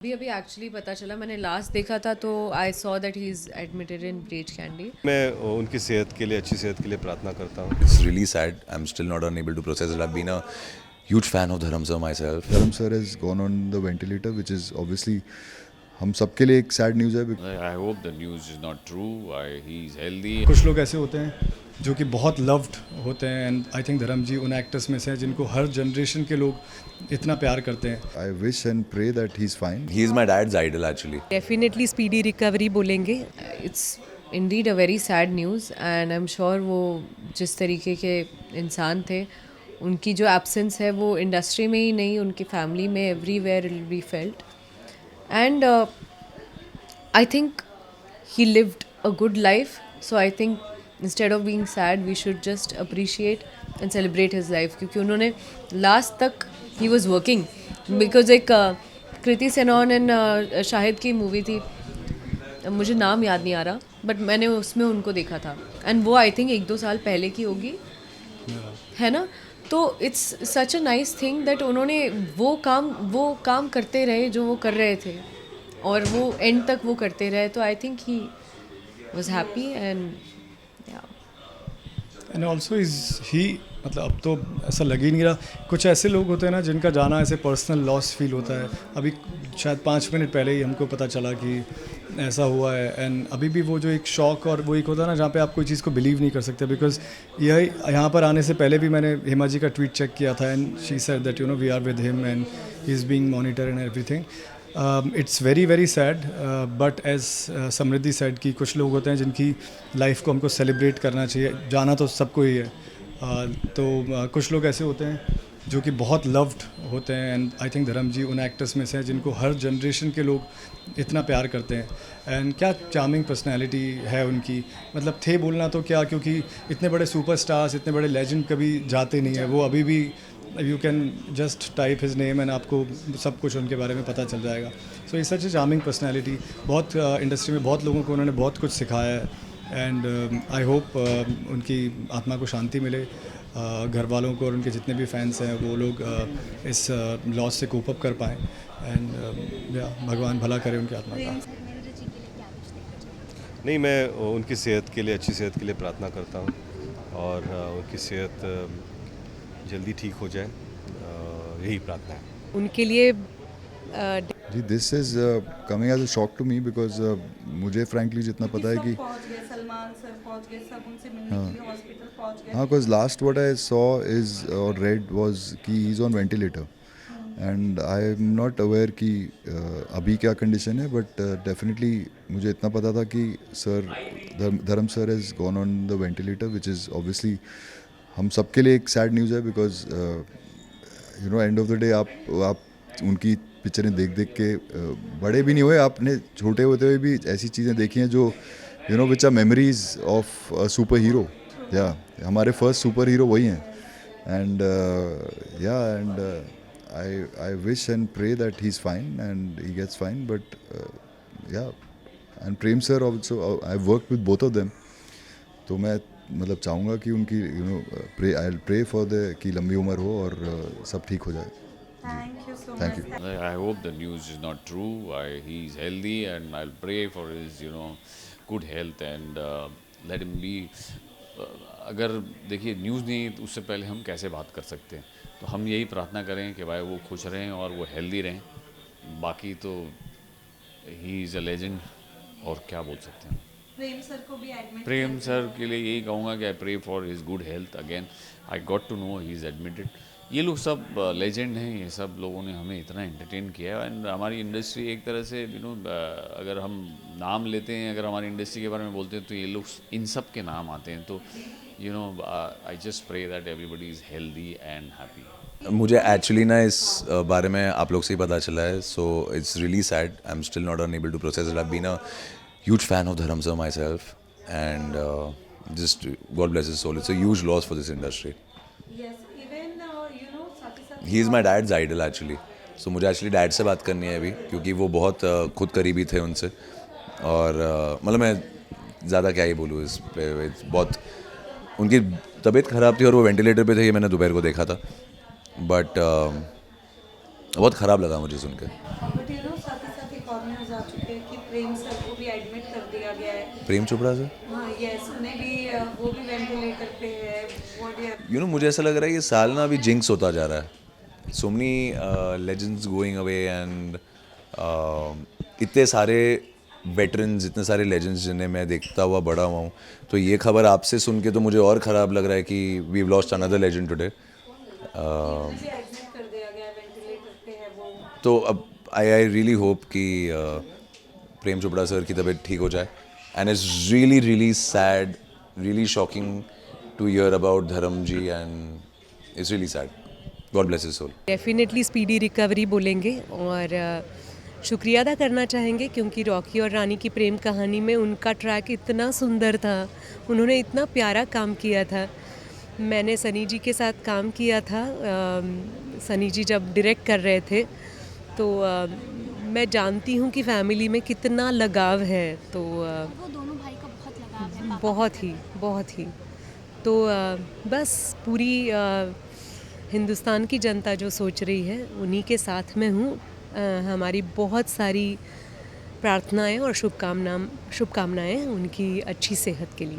अभी अभी एक्चुअली पता चला, मैंने लास्ट देखा था तो I saw that he is admitted in breach candy. मैं उनकी सेहत के लिए, अच्छी सेहत के लिए प्रार्थना करता हूँ। It's really sad. I'm still not unable to process it. I've been a huge fan of Dharam sir myself. Dharam sir has gone on the ventilator, which is obviously हम सबके लिए एक सैड न्यूज़ है. I hope the news is not true. He's healthy. कुछ लोग ऐसे होते हैं जो कि बहुत लव्ड होते हैं एंड आई थिंक धर्म जी उन एक्टर्स में से हैं जिनको हर जनरेशन के लोग इतना प्यार करते हैं. I wish and pray that he's fine. He's my dad's idol actually. Definitely speedy recovery बोलेंगे. It's indeed a very sad news and I am sure वो जिस तरीके के इंसान थे, उनकी जो एब्सेंस है वो इंडस्ट्री में ही नहीं, उनकी फैमिली में everywhere will be felt. And I think he lived a good life, so I think instead of being sad we should just appreciate and celebrate his life, क्योंकि उन्होंने लास्ट तक he was working because एक Kriti Sanon and Shahid की movie थी, मुझे नाम याद नहीं आ रहा, बट मैंने उसमें उनको देखा था एंड वो आई थिंक 1-2 साल पहले की होगी, है ना. तो it's such a nice thing that उन्होंने वो काम करते रहे जो वो कर रहे थे और वो एंड तक वो करते रहे. तो I think he was happy and and also is he मतलब अब तो ऐसा लग ही नहीं रहा. कुछ ऐसे लोग होते हैं ना जिनका जाना ऐसे पर्सनल लॉस फील होता है. अभी शायद 5 मिनट पहले ही हमको पता चला कि ऐसा हुआ है एंड अभी भी वो जो एक शॉक और वो एक होता है ना जहाँ पे आप कोई चीज़ को बिलीव नहीं कर सकते. बिकॉज यही यहाँ पर आने से पहले भी मैंने हेमा जी का ट्वीट चेक किया था and she said that we are with him and he is being monitor and everything. It's very very sad but as Samriddhi said कि कुछ लोग होते हैं जिनकी लाइफ को हमको सेलिब्रेट करना चाहिए. जाना तो सबको ही है. कुछ लोग ऐसे होते हैं जो कि बहुत लव्ड होते हैं एंड आई थिंक धर्म जी उन एक्टर्स में से हैं जिनको हर जनरेशन के लोग इतना प्यार करते हैं. एंड क्या चार्मिंग पर्सनैलिटी है उनकी. मतलब थे बोलना तो क्या, क्योंकि इतने बड़े सुपरस्टार्स, इतने बड़े लेजेंड कभी जाते नहीं है. वो अभी भी you can just type his name and आपको सब कुछ उनके बारे में पता चल जाएगा. सो इस सच ए चार्मिंग पर्सनैलिटी. बहुत इंडस्ट्री में बहुत लोगों को उन्होंने बहुत कुछ सिखाया है एंड आई होप उनकी आत्मा को शांति मिले. घर वालों को और उनके जितने भी फैंस हैं वो लोग इस लॉस से कोप अप कर पाएँ एंड भगवान भला करे उनकी आत्मा का. नहीं, मैं उनकी सेहत के लिए, अच्छी सेहत के लिए प्रार्थना करता हूँ और उनकी सेहत जल्दी ठीक हो जाए, यही प्रार्थना है. उनके लिए जी, this is coming as a shock to me because मुझे frankly जितना पता है कि पहुंच गए, सलमान सर पहुंच गए, सब उनसे मिलने के लिए हॉस्पिटल पहुंच गए. हाँ, because last what I saw is or read was कि he is on ventilator and I am not aware कि अभी क्या condition है, but definitely मुझे इतना पता था कि धर्म sir has gone on the ventilator, which is obviously हम सबके लिए एक सैड न्यूज़ है. Because end of the day आप उनकी पिक्चरें देख देख के बड़े भी नहीं हुए. आपने छोटे होते हुए भी ऐसी चीज़ें देखी हैं जो which are memories of super hero. या हमारे फर्स्ट सुपर हीरो वही हैं. And I wish and pray that he is fine and he gets fine. But and Prem sir also, I work with both of them. तो मैं मतलब चाहूँगा कि उनकी आई प्रे फॉर द कि लंबी उम्र हो और सब ठीक हो जाए. Thank you so thank much. You. I hope the news is not true. He's healthy and I'll pray for his good health and let him be. अगर देखिए न्यूज़ नहीं तो उससे पहले हम कैसे बात कर सकते हैं. तो हम यही प्रार्थना करें कि भाई वो खुश रहें और वो हेल्दी रहें. बाकी तो ही इज़ अ लेजेंड और क्या बोल सकते हैं. प्रेम सर को भी एडमिट. प्रेम सर के लिए यही कहूँगा कि I pray for his good health. Again I got to know he is admitted. ये लोग सब लेजेंड हैं. ये सब लोगों ने हमें इतना एंटरटेन किया है एंड हमारी इंडस्ट्री एक तरह से अगर हम नाम लेते हैं, अगर हमारी इंडस्ट्री के बारे में बोलते हैं तो ये लोग इन सब के नाम आते हैं. तो I just pray that everybody is healthy and happy. मुझे एक्चुअली ना इस बारे में आप लोग से ही पता चला है. So it's really sad. I am still not unable to process it. I have been a huge fan of Dharam sir myself and just God bless his soul. It's a huge loss for this industry. Yes, even साथ ही साथ He is my dad's idol actually. So मुझे actually dad से बात करनी है अभी, क्योंकि वो बहुत खुद करीबी थे उनसे. और मतलब मैं ज़्यादा क्या ही बोलूँ इस पे. बहुत उनकी तबीयत ख़राब थी और वो वेंटिलेटर पे थे. ये मैंने दोपहर को देखा था. बट बहुत ख़राब लगा मुझे सुन के. बट साथ ही और न्यूज़ आ चुके हैं कि प्रेम सर को भी एडमिट कर दिया गया है। प्रेम चोपड़ा से हाँ यस, उन्हें भी वो भी वेंटिलेटर पे है। व्हाट यू मुझे ऐसा लग रहा है ये साल ना अभी जिंक्स होता जा रहा है। So many legends going away and इतने सारे वेटरन्स, इतने सारे लेजेंड्स जिन्हें मैं देखता हुआ बड़ा हुआ हूँ, तो ये खबर आपसे सुन के तो मुझे और ख़राब लग रहा है कि we have lost another legend today. Admit कर दिया गया है, वेंटिलेटर पे है वो। तो अब आई रियली होप कि प्रेम चोपड़ा सर की तबीयत ठीक हो जाए। And it's really really sad, really shocking to hear about Dharm ji and it's really sad. God bless his soul. Definitely speedy recovery बोलेंगे और शुक्रिया अदा करना चाहेंगे क्योंकि रॉकी और रानी की प्रेम कहानी में उनका ट्रैक इतना सुंदर था, उन्होंने इतना प्यारा काम किया था। मैंने सनी जी के साथ काम किया था, सनी जी जब डायरेक्ट कर रहे थे, तो मैं जानती हूँ कि फैमिली में कितना लगाव है। तो वो दोनों भाई का बहुत लगाव है पापा बहुत ही तो बस पूरी हिंदुस्तान की जनता जो सोच रही है उन्हीं के साथ में हूँ। हमारी बहुत सारी प्रार्थनाएं और शुभकामनाएं उनकी अच्छी सेहत के लिए।